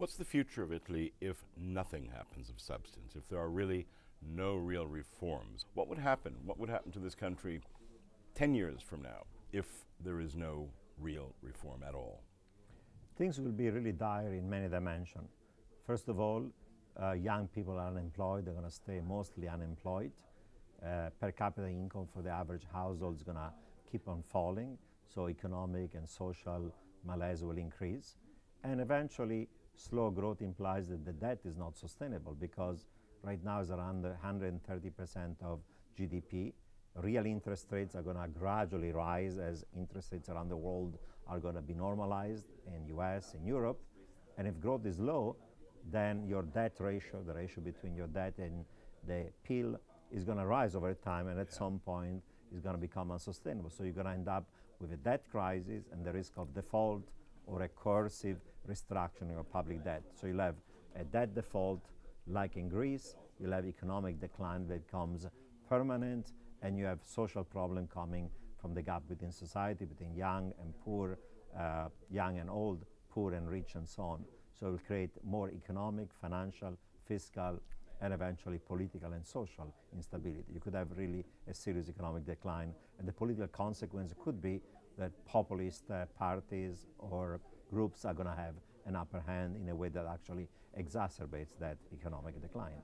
What's the future of Italy if nothing happens of substance, if there are really no real reforms? What would happen? What would happen to this country 10 years from now if there is no real reform at all? Things will be really dire in many dimensions. First of all, young people are unemployed. They're going to stay mostly unemployed. Per capita income for the average household is going to keep on falling, so economic and social malaise will increase. And eventually, slow growth implies that the debt is not sustainable because right now it's around 130% of GDP. Real interest rates are going to gradually rise as interest rates around the world are going to be normalized in US, in Europe. And if growth is low, then your debt ratio, the ratio between your debt and the PIL, is going to rise over time, and at some point is going to become unsustainable. So you're going to end up with a debt crisis and the risk of default or a coercive restructuring of public debt. So you'll have a debt default like in Greece, you'll have economic decline that becomes permanent, and you have social problem coming from the gap within society, between young and poor, young and old, poor and rich, and so on. So it will create more economic, financial, fiscal, and eventually political and social instability. You could have really a serious economic decline, and the political consequence could be that populist parties or groups are going to have an upper hand in a way that actually exacerbates that economic decline.